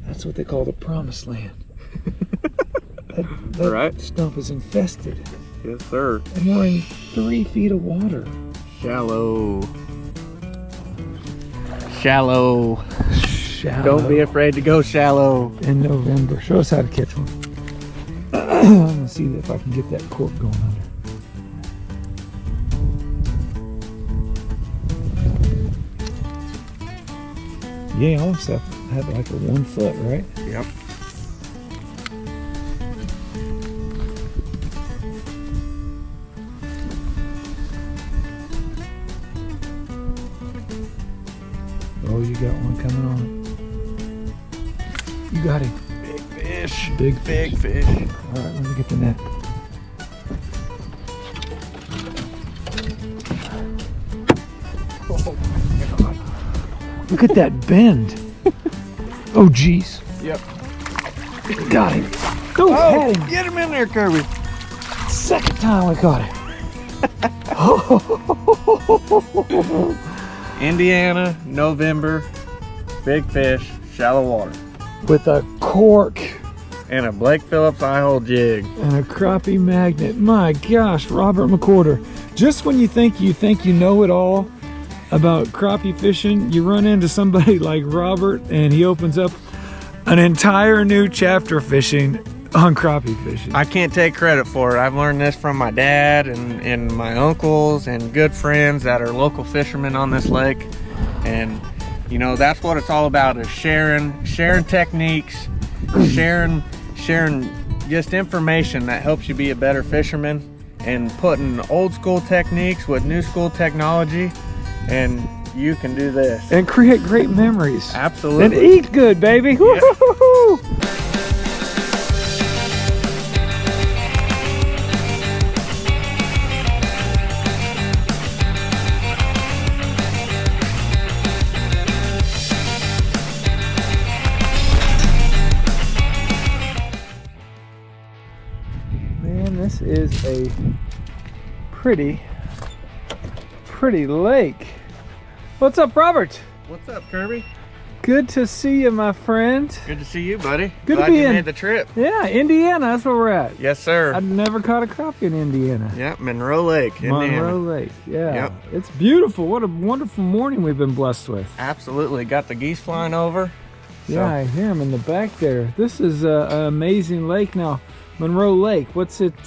That's what they call the promised land. that stump is infested. Yes, sir. And we're in 3 feet of water. Shallow. Shallow. Shallow. Don't be afraid to go shallow. In November. Show us how to catch one. I'm gonna see if I can get that cork going under. Yeah, I almost had like a 1 foot, right? Yep. Oh, you got one coming on. You got him. Big fish. Big fish. Big fish. All right, let me get the net. Oh my God. Look at that bend. Oh, geez. Yep. Got him. Oh, had him. Get him in there, Kirby. Second time I caught him. Indiana, November, big fish, shallow water. With a cork. And a Blake Phillips eye-hole jig. And a crappie magnet. My gosh, Robert McWhorter. Just when you think you know it all about crappie fishing, you run into somebody like Robert and he opens up an entire new chapter fishing on crappie fishing. I can't take credit for it. I've learned this from my dad and my uncles and good friends that are local fishermen on this lake. And you know, that's what it's all about, is sharing techniques, sharing just information that helps you be a better fisherman, and putting old school techniques with new school technology, and you can do this. And create great memories. Absolutely. And eat good, baby. Yeah. Woo-hoo-hoo-hoo. Man, this is a pretty lake. What's up, Robert? What's up, Kirby? Good to see you, my friend. Good to see you, buddy. Good Glad to be you in. made the trip. Yeah, Indiana, that's where we're at. Yes, sir. I've never caught a crappie in Indiana. Yep, Monroe Lake, Indiana. Monroe Lake, yeah. Yep. It's beautiful. What a wonderful morning we've been blessed with. Absolutely. Got the geese flying over. Yeah, I hear them in the back there. This is an amazing lake. Now, Monroe Lake, what's its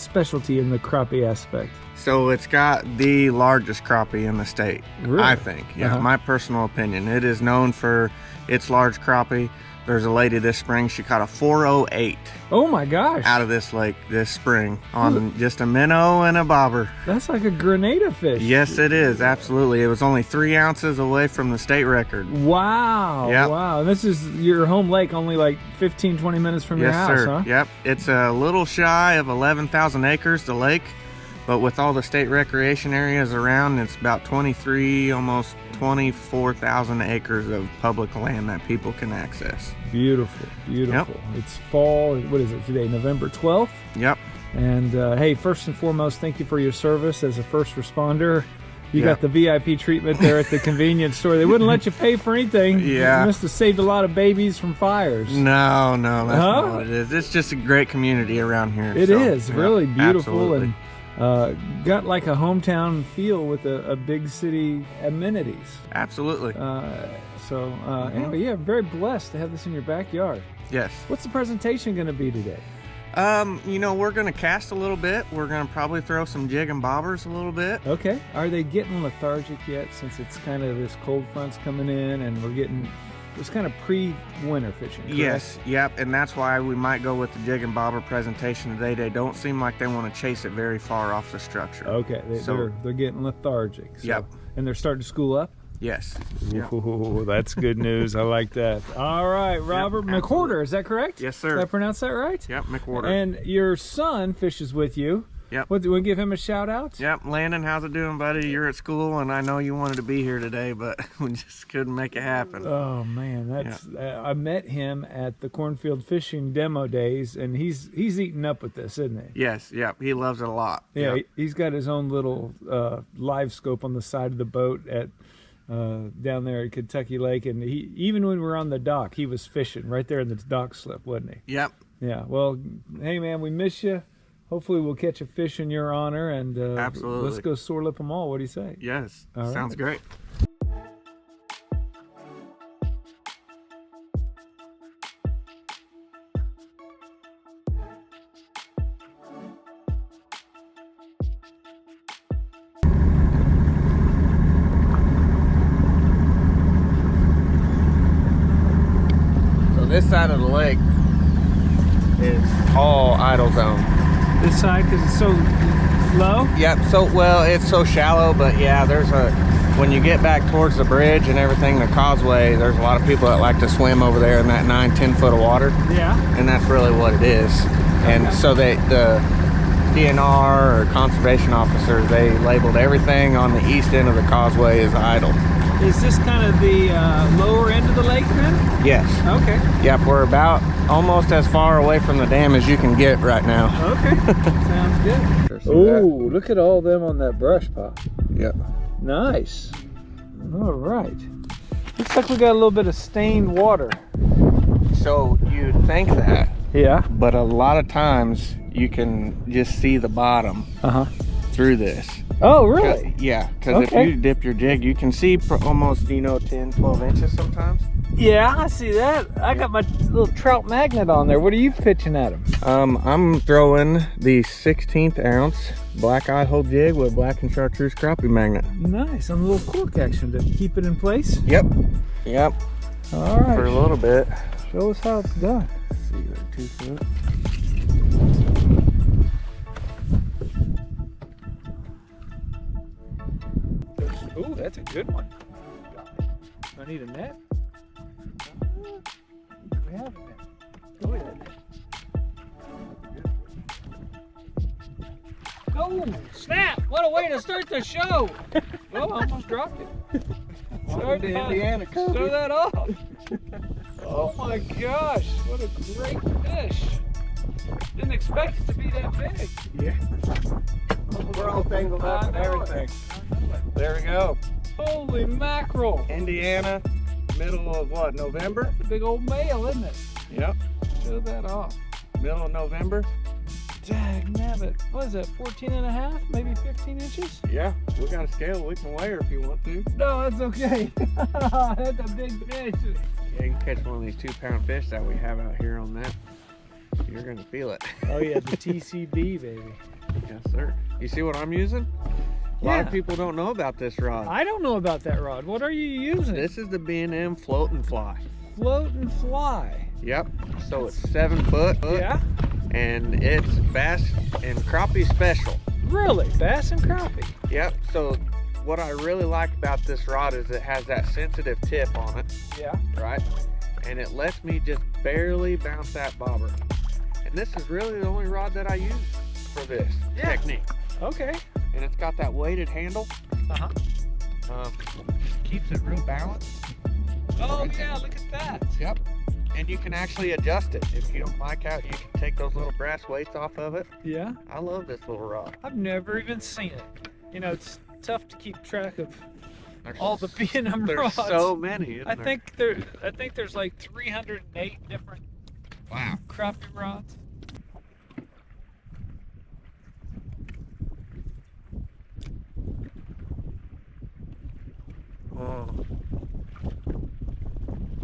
specialty in the crappie aspect? So it's got the largest crappie in the state, Really? I think. Yeah, my personal opinion. It is known for its large crappie. There's a lady this spring, she caught a 408 Oh my gosh. out of this lake this spring on just a minnow and a bobber. That's like a Grenada fish. Yes, it is. Absolutely. It was only 3 ounces away from the state record. Wow. Yep. Wow. This is your home lake, only like 15, 20 minutes from your Yes, house, sir. huh? Yep. It's a little shy of 11,000 acres, the lake. But with all the state recreation areas around, it's about 23, almost 24,000 acres of public land that people can access. Beautiful, beautiful. Yep. It's fall. What is it today? November 12th. Yep. And hey, first and foremost, thank you for your service as a first responder. You Yep. got the VIP treatment there at the convenience store. They wouldn't let you pay for anything. Yeah. You must have saved a lot of babies from fires. No, that's Huh? not what it is. It's just a great community around here. It is yeah, really beautiful. absolutely. And got like a hometown feel with a big city amenities. Absolutely. Anyway, yeah, very blessed to have this in your backyard. Yes. What's the presentation going to be today? You know, we're going to cast a little bit. We're going to probably throw some jig and bobbers a little bit. Okay. Are they getting lethargic yet, since it's kind of this cold front's coming in and we're getting, it's kind of pre-winter fishing, correct? Yes, yep, and that's why we might go with the jig and bobber presentation today. They don't seem like they want to chase it very far off the structure. Okay, So- they're getting lethargic. So, Yep. And they're starting to school up? Yes. Yep. Ooh, that's good news. I like that. All right, Robert McWhorter, is that correct? Yes, sir. Did I pronounce that right? Yep, McWhorter. And your son fishes with you. Yep. What, do we give him a shout out? Yep, Landon, how's it doing, buddy? You're at school, and I know you wanted to be here today, but we just couldn't make it happen. Oh man, that's I met him at the cornfield fishing demo days, and he's eating up with this, isn't he? Yes, yep, he loves it a lot. Yeah, Yep. he's got his own little live scope on the side of the boat at down there at Kentucky Lake, and even when we were on the dock, he was fishing right there in the dock slip, wasn't he? Yep. Yeah. Well, hey man, we miss you. Hopefully we'll catch a fish in your honor, and absolutely. Let's go sore lip them all. What do you say? Yes. All sounds right. great. This side of the lake is all idle zone. This side, because it's so low? Yep, so, well, it's so shallow, but yeah, when you get back towards the bridge and everything, the causeway, there's a lot of people that like to swim over there in that 9-10 foot of water. Yeah. And that's really what it is. And so the DNR or conservation officers, they labeled everything on the east end of the causeway as idle. Is this kind of the lower end of the lake then? Yes. Okay. Yep, we're about almost as far away from the dam as you can get right now. Okay. Sounds good. Ooh, look at all them on that brush pile. Yep. Nice. All right. Looks like we got a little bit of stained water. So you'd think that. Yeah. But a lot of times you can just see the bottom through this. Oh, really? Yeah, because if you dip your jig, you can see almost, 10, 12 inches sometimes. Yeah, I see that. I got my little trout magnet on there. What are you pitching at them? I'm throwing the 16th ounce black eye hole jig with black and chartreuse crappie magnet. Nice, and a little cork action to keep it in place. Yep. Yep. All right. For a little bit. Show us how it's done. Let's see, like 2 foot. Ooh, that's a good one. I need a net. We have a net. Go ahead. Oh, snap! What a way to start the show! Oh, I almost dropped it. Start to Indiana, show that off. Oh my gosh, what a great fish. Didn't expect it to be that big. Yeah. We're all tangled up and everything. There we go. Holy mackerel. Indiana, middle of what, November? That's a big old male, isn't it? Yep. Show that off. Middle of November. Dagnabbit. What is that, 14 and a half, maybe 15 inches? Yeah, we got a scale. We can weigh her if you want to. No, that's okay. That's a big fish. Yeah, you can catch one of these 2-pound fish that we have out here on that. You're going to feel it. Oh yeah, the TCB, baby. Yes, sir. You see what I'm using? A lot of people don't know about this rod. I don't know about that rod. What are you using? This is the B&M Float and Fly. Float and Fly. Yep. So it's 7 foot. Yeah. And it's bass and crappie special. Really? Bass and crappie? Yep. So what I really like about this rod is it has that sensitive tip on it. Yeah. Right? And it lets me just barely bounce that bobber. And this is really the only rod that I use for this technique. Okay. And it's got that weighted handle. Keeps it real balanced. Oh yeah, look at that. Yep. And you can actually adjust it. If you don't like how you can take those little brass weights off of it. Yeah. I love this little rod. I've never even seen it. You know, it's tough to keep track of all the B&M rods. There's so many. I think there's like 308 different crappie rods.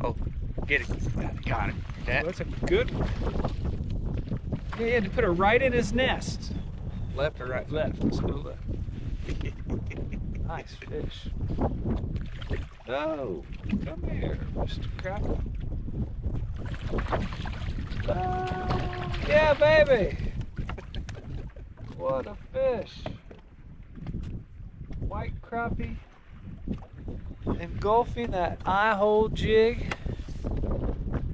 Oh, get it. Got it. Well, that's a good one. Yeah, he had to put her right in his nest. Left or right? Left. Let's go left. Nice fish. Oh, come here, Mr. Crappie. Yeah, baby. What a fish. White crappie. Engulfing that eye hole jig.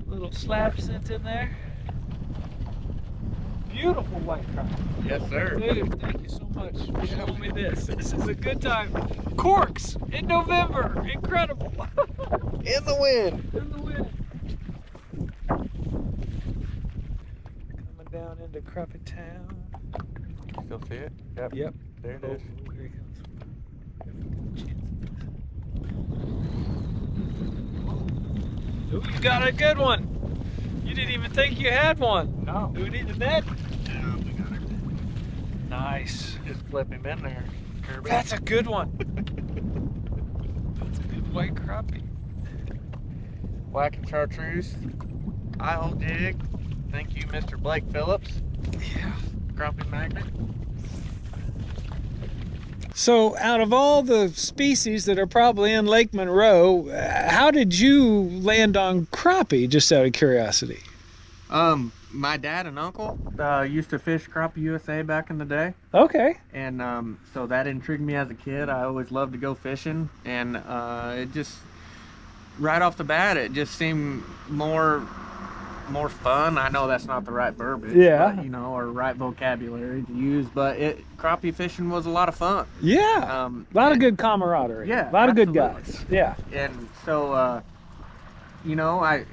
Little slab scent in there. Beautiful white crappie. Yes, sir. Dude, thank you so much for showing me this. This is a good time. Corks in November. Incredible. In the wind. In the wind. Coming down into Crappie Town. Still see it? Yep. Yep. There it is. Here he comes. Ooh, you got a good one. You didn't even think you had one. No. Do we need the net? Yeah, we got it. Nice. Just flip him in there, Kirby. That's a good one. That's a good white crappie. Black and chartreuse. Eye-hole jig. Thank you, Mr. Blake Phillips. Yeah. Crappie magnet. So out of all the species that are probably in Lake Monroe, how did you land on crappie, just out of curiosity? My dad and uncle used to fish Crappie USA back in the day. Okay. And so that intrigued me as a kid. I always loved to go fishing, and it just, right off the bat, it just seemed more fun. I know that's not the right verbiage, yeah, but, you know, or right vocabulary to use, but crappie fishing was a lot of fun. Yeah, a lot of good camaraderie. Yeah, a lot absolutely. of good guys. Yeah. And so, you know,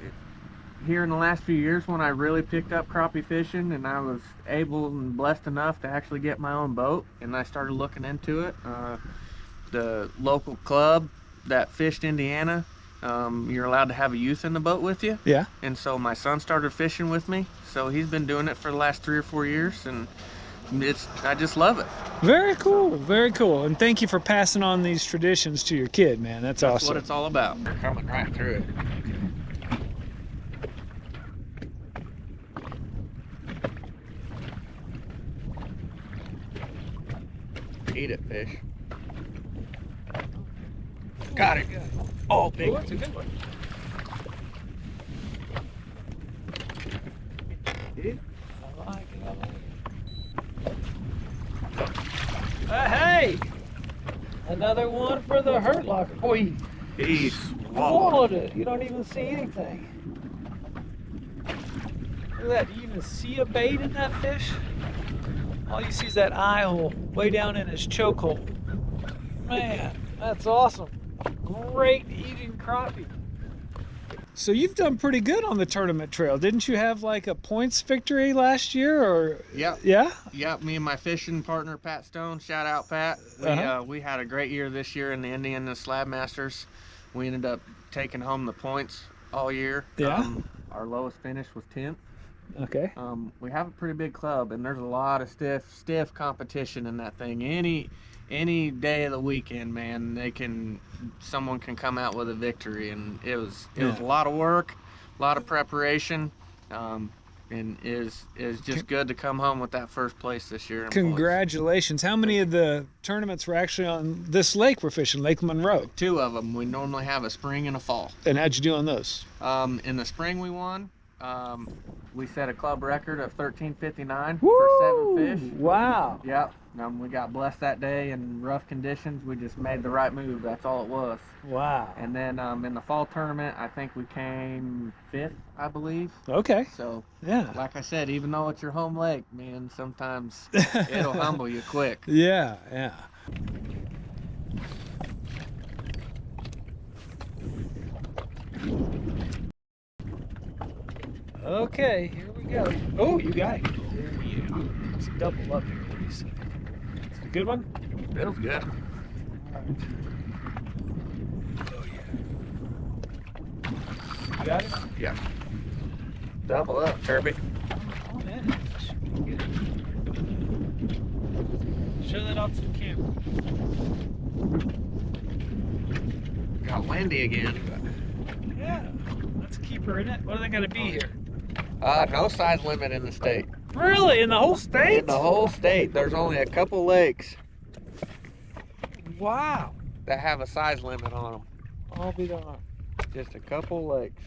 here in the last few years, when I really picked up crappie fishing and I was able and blessed enough to actually get my own boat, and I started looking into it, the local club that fished Indiana, you're allowed to have a youth in the boat with you. Yeah. And so my son started fishing with me, so he's been doing it for the last 3 or 4 years, and I just love it. Very cool, very cool. And thank you for passing on these traditions to your kid, man. That's awesome. That's what it's all about. They're coming right through it. Eat it, fish. Got it. Oh, big. Oh, that's a good one. I like it. Hey! Another one for the hurt locker. Boy, He swallowed it. You don't even see anything. Look at that. Do you even see a bait in that fish? All you see is that eye hole way down in his choke hole. Man, that's awesome. Great eating crappie. So you've done pretty good on the tournament trail. Didn't you have like a points victory last year, or? Yep. Yeah? Yep, me and my fishing partner, Pat Stone, shout out Pat. We had a great year this year in the Indiana Slab Masters. We ended up taking home the points all year. Yeah. Our lowest finish was 10th. Okay. We have a pretty big club, and there's a lot of stiff competition in that thing. Any day of the weekend, man, someone can come out with a victory, and it was a lot of work, a lot of preparation, and is just good to come home with that first place this year. Congratulations. How many of the tournaments were actually on this lake we're fishing, Lake Monroe? 2 of them. We normally have a spring and a fall. And how'd you do on those? In the spring we won. We set a club record of 13.59 Woo! for 7 fish. Wow. Yep. We got blessed that day in rough conditions. We just made the right move. That's all it was. Wow. And then in the fall tournament, I think we came 5th, I believe. Okay. So, yeah. Like I said, even though it's your home lake, man, sometimes it'll humble you quick. Yeah, yeah. Okay, here we go. Oh, you got it. Let's double up here. It's a good one? Feels good. All right. Oh, yeah. You got it? Yeah. Double up, Kirby. Oh, man. That should be good. Show that off to the camera. Got windy again. Yeah. That's a keeper, isn't it? What are they going to be here? No size limit in the state. Really? In the whole state? In the whole state, there's only a couple lakes Wow. that have a size limit on them. I'll be darned. Just a couple lakes.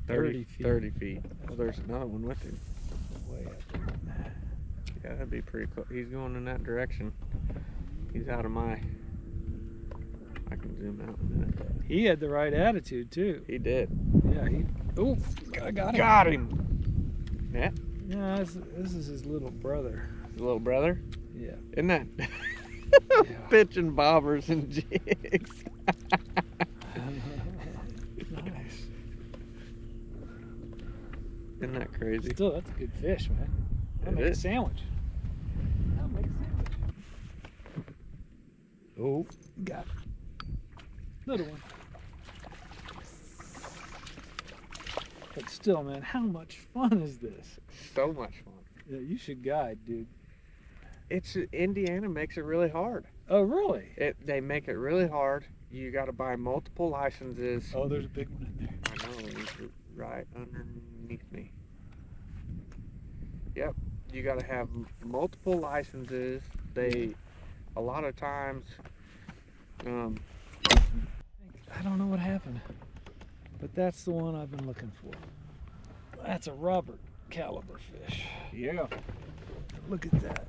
30 feet. 30 feet. Well, there's another one with him. Way up there. Yeah, that'd be pretty cool. He's going in that direction. He's out of my... I can zoom out in a minute. He had the right attitude, too. He did. Yeah, he... Oh, I got him. Got him! Yeah? Yeah, this is his little brother. His little brother? Yeah. Isn't that... Yeah. Pitching bobbers and jigs. Nice. Isn't that crazy? Still, that's a good fish, man. I'll It make a is. sandwich. I'll make a sandwich. Oh, got it. Little one. But still, man, how much fun is this? So much fun. Yeah, you should guide, dude. It's Indiana makes it really hard. Oh, really? They make it really hard. You got to buy multiple licenses. Oh, there's a big one in there. I know, it's right underneath me. Yep, you got to have multiple licenses. A lot of times, I don't know what happened, but that's the one I've been looking for. That's a Robert caliber fish. yeah, Look at that.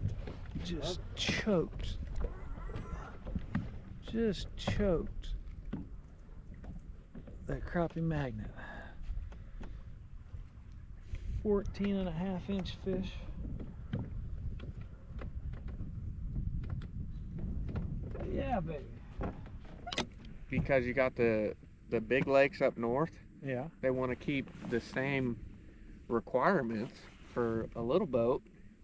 Just choked. Just choked. That crappie magnet. 14.5-inch fish. Yeah, baby. because you got the big lakes up north. Yeah. They want to keep the same requirements for a little boat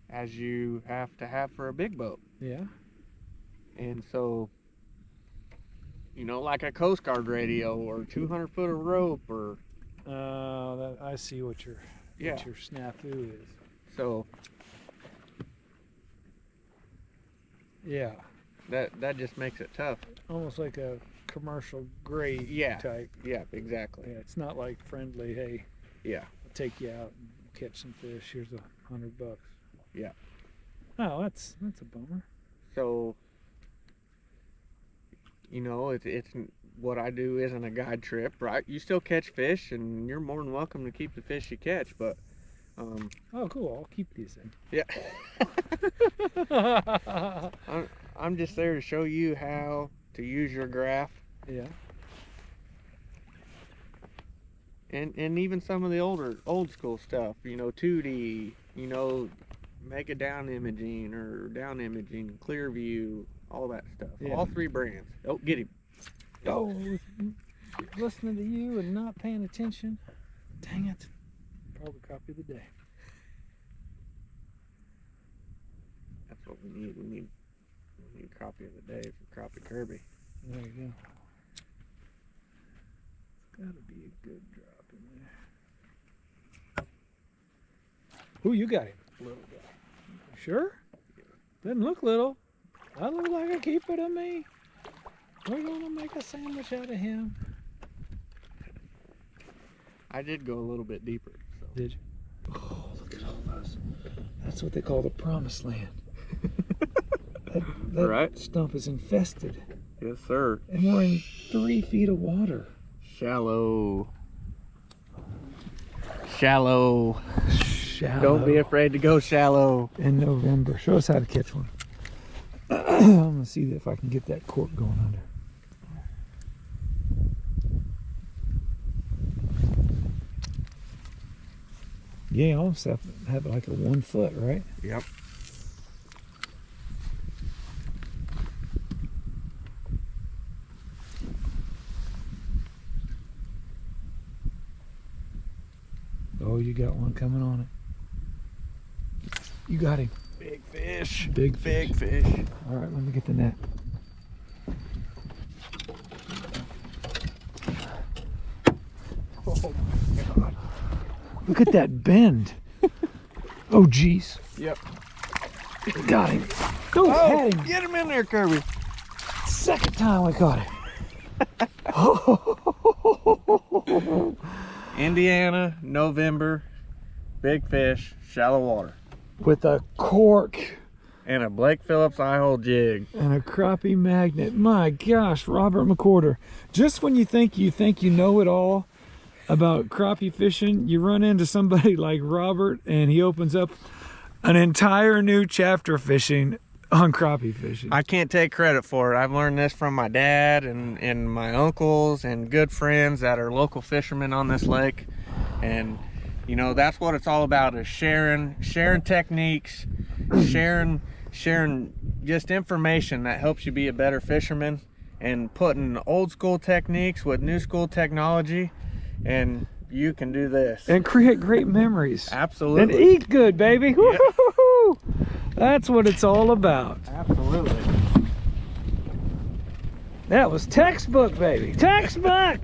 as you have to have for a big boat. Yeah. And so, you know, like a Coast Guard radio or 200 foot of rope or. I see what your snafu is. So. Yeah. That just makes it tough. Almost like a commercial grade type. Yeah, exactly. Yeah, it's not like friendly, hey. Yeah. I'll take you out and catch some fish. Here's $100. Yeah. Oh, that's a bummer. So, you know, it's what I do isn't a guide trip, right? You still catch fish, and you're more than welcome to keep the fish you catch, but. Oh, cool! I'll keep these in. Yeah. I'm just there to show you how to use your graph. Yeah. And even some of the old school stuff, you know, 2D, you know, mega down imaging or down imaging, clear view, all that stuff. Yeah. All three brands. Oh, get him. Oh, listening to you and not paying attention. Dang it. Probably copy of the day. That's what we need. We need copy of the day for Crappie Kirby. There you go. It's gotta be a good drop in there. Ooh, you got him. Little guy. Sure? Doesn't look little. That look like a keeper to me. We're gonna make a sandwich out of him. I did go a little bit deeper. So. Did you? Oh, look at all those. That's what they call the promised land. that right. Stump is infested. Yes, sir. And we're in 3 feet of water. Shallow. Shallow. Shallow. Don't be afraid to go shallow. In November. Show us how to catch one. I'm gonna see if I can get that cork going under. Yeah, you almost have it like a 1 foot, right? Yep. Oh, you got one coming on it. You got him. Big fish. Big fish. Big fish. All right, let me get the net. Oh my God. Look at that bend. Oh, geez. Yep. Got him. Oh, had him. Get him in there, Kirby. Second time we caught him. Indiana, November, big fish, shallow water. With a cork. And a Blake Phillips eye-hole jig. And a crappie magnet. My gosh, Robert McWhorter. Just when you think you know it all about crappie fishing, you run into somebody like Robert and he opens up an entire new chapter fishing on crappie fishing. I can't take credit for it. I've learned this from my dad and my uncles and good friends that are local fishermen on this lake. And you know, that's what it's all about, is sharing techniques, sharing just information that helps you be a better fisherman, and putting old school techniques with new school technology, and you can do this. And create great memories. Absolutely. And eat good, baby. Yeah. Woo-hoo-hoo. That's what it's all about. Absolutely. That was textbook, baby. Textbook!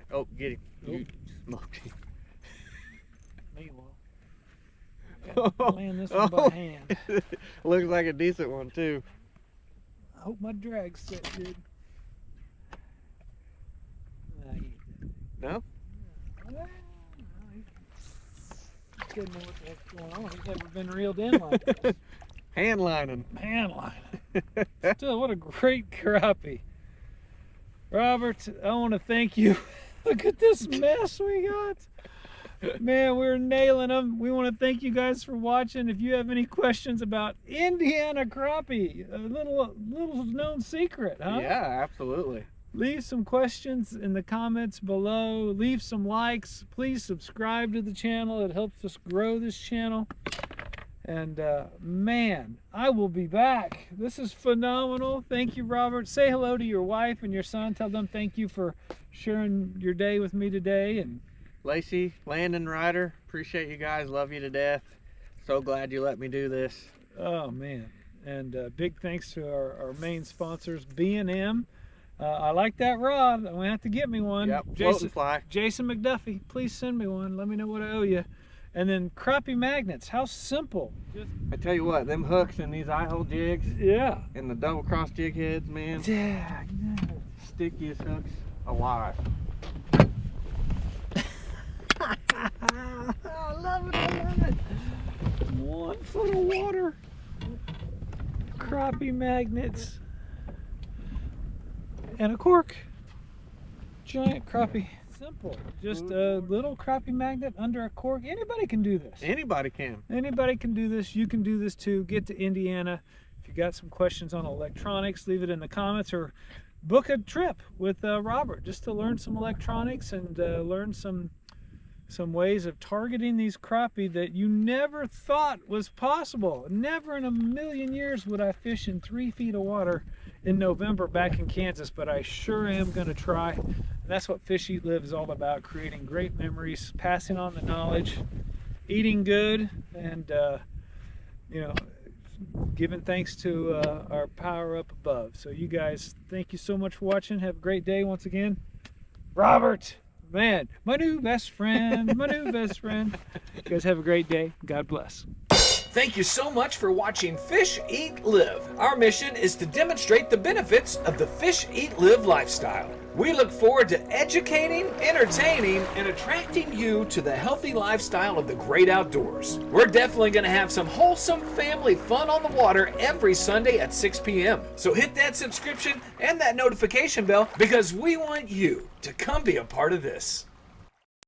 Oh, get him. You smoked him. Meanwhile, land this one by hand. Looks like a decent one, too. I hope my drag's set good. Nah, he ain't. No? Well, he didn't know what the heck's going on. He's never been reeled in like this. Hand lining. Hand line. Still, what a great crappie. Robert, I want to thank you. Look at this mess we got. Man, we're nailing them. We want to thank you guys for watching. If you have any questions about Indiana crappie, a little known secret, huh? Yeah, absolutely. Leave some questions in the comments below. Leave some likes. Please subscribe to the channel. It helps us grow this channel. And man, I will be back. This is phenomenal. Thank you, Robert. Say hello to your wife and your son. Tell them thank you for sharing your day with me today. And Lacey, Landon, Ryder, appreciate you guys. Love you to death. So glad you let me do this. oh man, and big thanks to our main sponsors, B&M. I like that rod. I'm gonna have to get me one. Yep, float and fly. Jason McDuffie, please send me one. Let me know what I owe you. And then Crappie magnets. How simple. Just, I tell you what, them hooks and these eye-hole jigs yeah. and the double cross jig heads, man. Yeah. Stickiest hooks alive. I love it. I love it. 1 foot of water. Crappie magnets. And a cork. Giant crappie. Simple. Just a little crappie magnet under a cork. Anybody can do this. Anybody can. Anybody can do this. You can do this too. Get to Indiana. If you got some questions on electronics, leave it in the comments, or book a trip with Robert just to learn some electronics and learn some ways of targeting these crappie that you never thought was possible. Never in a million years would I fish in 3 feet of water in November back in Kansas, but I sure am going to try. And that's what Fish Eat Live is all about, creating great memories, passing on the knowledge, eating good, and you know, giving thanks to our power up above. So you guys, thank you so much for watching. Have a great day once again. Robert, man, my new best friend, my new best friend. You guys have a great day. God bless. Thank you so much for watching Fish Eat Live. Our mission is to demonstrate the benefits of the Fish Eat Live lifestyle. We look forward to educating, entertaining, and attracting you to the healthy lifestyle of the great outdoors. We're definitely going to have some wholesome family fun on the water every Sunday at 6 p.m. So hit that subscription and that notification bell, because we want you to come be a part of this.